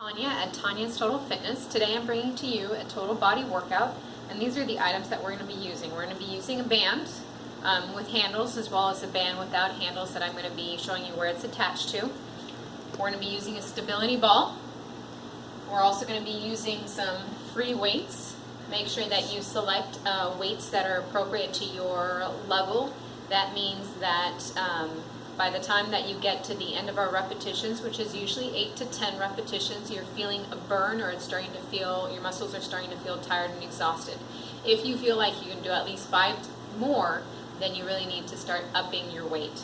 Tanya at Tanya's Total Fitness. Today I'm bringing to you a total body workout, and these are the items that we're going to be using. We're going to be using a band with handles, as well as a band without handles that I'm going to be showing you where it's attached to. We're going to be using a stability ball. We're also going to be using some free weights. Make sure that you select weights that are appropriate to your level. That means that by the time that you get to the end of our repetitions, which is usually 8 to 10 repetitions, you're feeling a burn, or it's starting to feel, your muscles are starting to feel tired and exhausted. If you feel like you can do at least 5 more, then you really need to start upping your weight.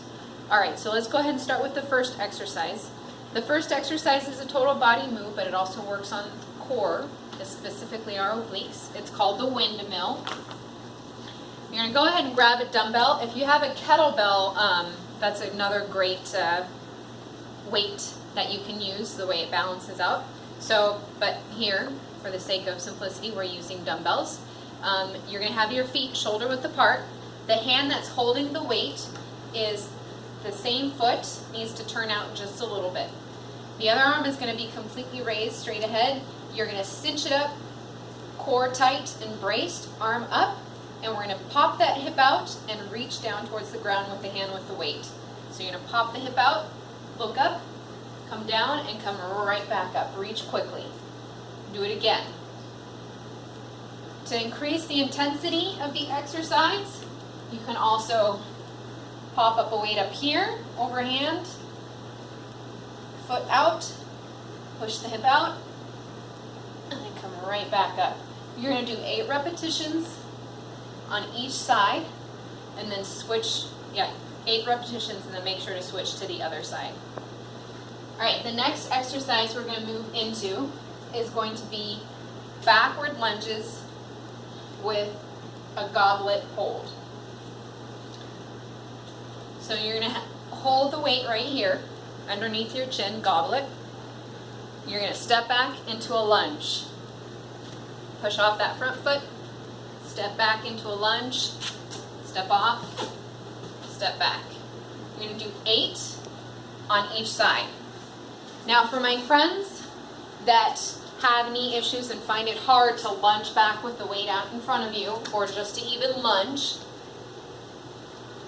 Alright, so let's go ahead and start with the first exercise. The first exercise is a total body move, but it also works on the core, specifically our obliques. It's called the windmill. You're going to go ahead and grab a dumbbell. If you have a kettlebell, that's another great weight that you can use, the way it balances out. So, but here, for the sake of simplicity, we're using dumbbells. You're going to have your feet shoulder width apart. The hand that's holding the weight is the same foot, needs to turn out just a little bit. The other arm is going to be completely raised straight ahead. You're going to cinch it up, core tight and braced, arm up, and we're going to pop that hip out and reach down towards the ground with the hand with the weight. So you're going to pop the hip out, look up, come down, and come right back up. Reach quickly. Do it again. To increase the intensity of the exercise, you can also pop up a weight up here, overhand, foot out, push the hip out, and then come right back up. You're going to do 8 repetitions on each side, and then switch, 8 repetitions, and then make sure to switch to the other side. Alright, the next exercise we're going to move into is going to be backward lunges with a goblet hold. So you're going to hold the weight right here underneath your chin, goblet. You're going to step back into a lunge. Push off that front foot, step back into a lunge, step off, step back. You're going to do 8 on each side. Now for my friends that have knee issues and find it hard to lunge back with the weight out in front of you, or just to even lunge,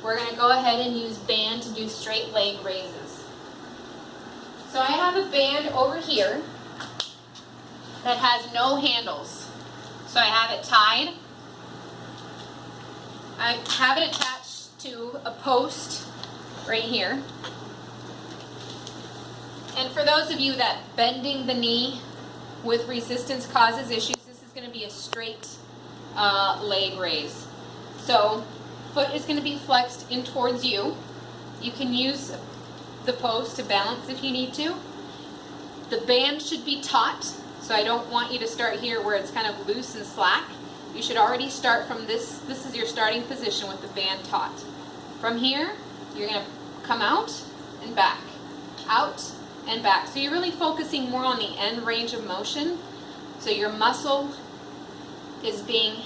we're going to go ahead and use band to do straight leg raises. So I have a band over here that has no handles. So I have it tied. I have it attached to a post right here. And for those of you that bending the knee with resistance causes issues, this is going to be a straight leg raise. So foot is going to be flexed in towards you. You can use the post to balance if you need to. The band should be taut, so I don't want you to start here where it's kind of loose and slack. You should already start from this. This is your starting position with the band taut. From here, you're going to come out and back, out and back. So you're really focusing more on the end range of motion. So your muscle is being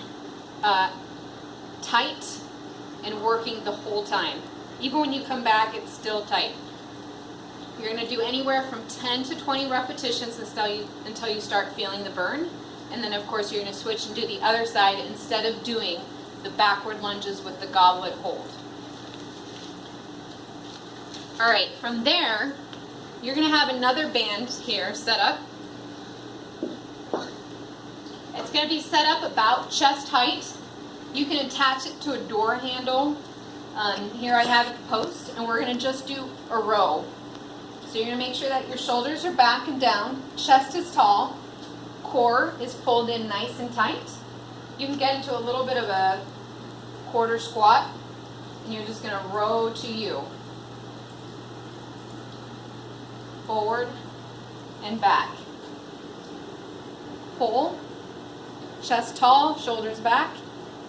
tight and working the whole time. Even when you come back, it's still tight. You're going to do anywhere from 10 to 20 repetitions until you start feeling the burn. And then of course you're going to switch and do the other side instead of doing the backward lunges with the goblet hold. Alright, from there, you're going to have another band here set up. It's going to be set up about chest height. You can attach it to a door handle. Here I have a post, and we're going to just do a row. So you're going to make sure that your shoulders are back and down, chest is tall, core is pulled in nice and tight. You can get into a little bit of a quarter squat, and you're just going to row to you. Forward and back. Pull, chest tall, shoulders back,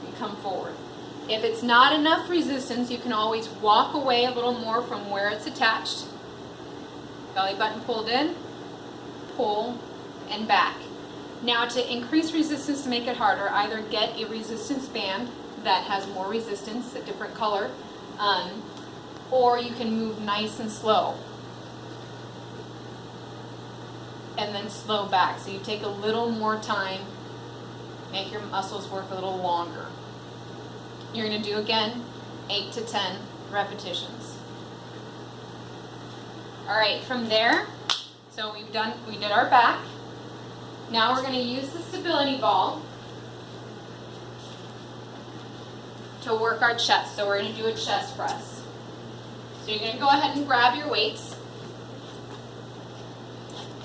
and come forward. If it's not enough resistance, you can always walk away a little more from where it's attached. Belly button pulled in, pull, and back. Now to increase resistance, to make it harder, either get a resistance band that has more resistance, a different color, or you can move nice and slow. and then slow back. So you take a little more time, make your muscles work a little longer. You're going to do again 8 to 10 repetitions. All right, from there, so we did our back. Now we're going to use the stability ball to work our chest. So we're going to do a chest press. So you're going to go ahead and grab your weights.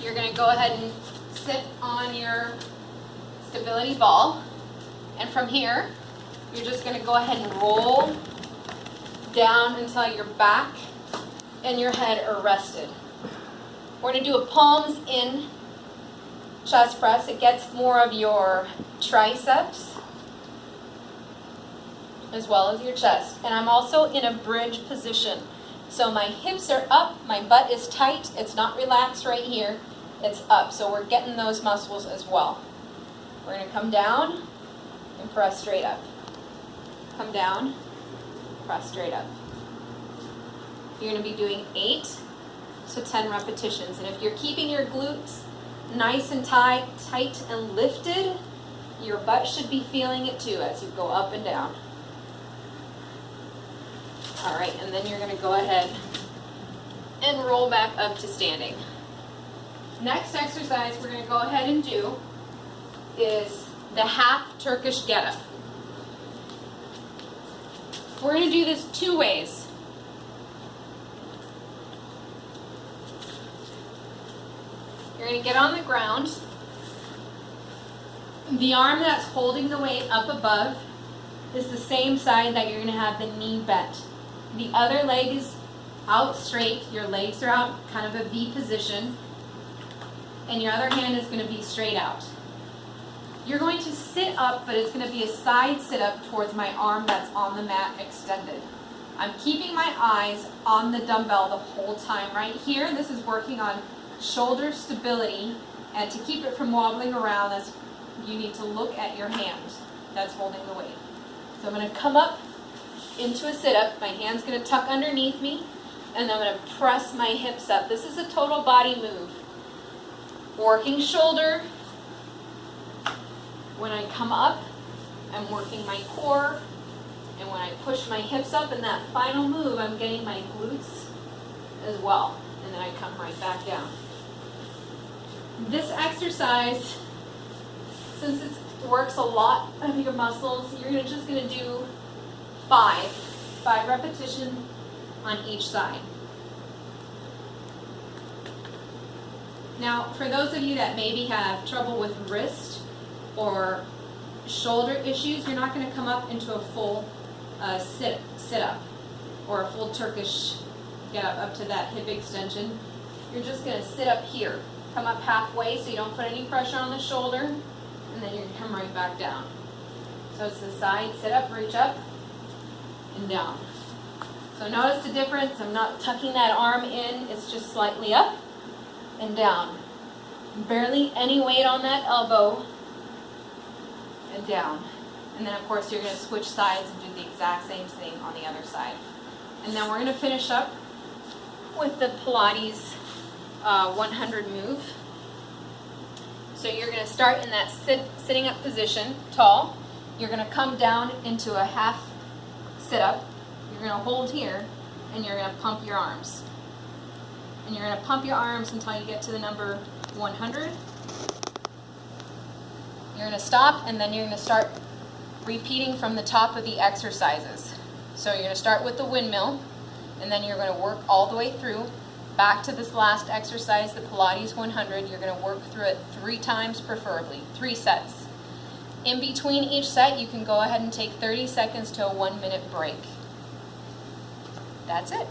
You're going to go ahead and sit on your stability ball. And from here, you're just going to go ahead and roll down until your back and your head are rested. We're going to do a palms in chest press. It gets more of your triceps as well as your chest. And I'm also in a bridge position. So my hips are up, my butt is tight, it's not relaxed right here, it's up. So we're getting those muscles as well. We're going to come down and press straight up. Come down, press straight up. You're going to be doing 8 to 10 repetitions. And if you're keeping your glutes nice and tight and lifted, your butt should be feeling it too as you go up and down. All right, and then you're going to go ahead and roll back up to standing. Next exercise we're going to go ahead and do is the half Turkish get-up. We're going to do this 2 ways. You're going to get on the ground. The arm that's holding the weight up above is the same side that you're going to have the knee bent. The other leg is out straight. Your legs are out, kind of a V position. And your other hand is going to be straight out. You're going to sit up, but it's going to be a side sit up towards my arm that's on the mat extended. I'm keeping my eyes on the dumbbell the whole time. Right here, this is working on shoulder stability, and to keep it from wobbling around, you need to look at your hand that's holding the weight. So I'm going to come up into a sit-up. My hand's going to tuck underneath me, and I'm going to press my hips up. This is a total body move. Working shoulder. When I come up, I'm working my core, and when I push my hips up in that final move, I'm getting my glutes as well, and then I come right back down. This exercise, since it works a lot of your muscles, you're just going to do 5 repetitions on each side. Now, for those of you that maybe have trouble with wrist or shoulder issues, you're not going to come up into a full sit-up or a full Turkish get up to that hip extension. You're just going to sit up here. Come up halfway so you don't put any pressure on the shoulder, and then you're going to come right back down. So it's the side sit-up, reach up, and down. So notice the difference. I'm not tucking that arm in. It's just slightly up and down. Barely any weight on that elbow, and down. And then of course you're going to switch sides and do the exact same thing on the other side. And then we're going to finish up with the Pilates 100 move. So you're going to start in that sitting up position, tall. You're going to come down into a half sit up. You're going to hold here, and you're going to pump your arms. And you're going to pump your arms until you get to the number 100. You're going to stop, and then you're going to start repeating from the top of the exercises. So you're going to start with the windmill, and then you're going to work all the way through back to this last exercise, the Pilates 100. You're going to work through it 3 times, preferably 3 sets. In between each set, you can go ahead and take 30 seconds to a 1-minute break. That's it.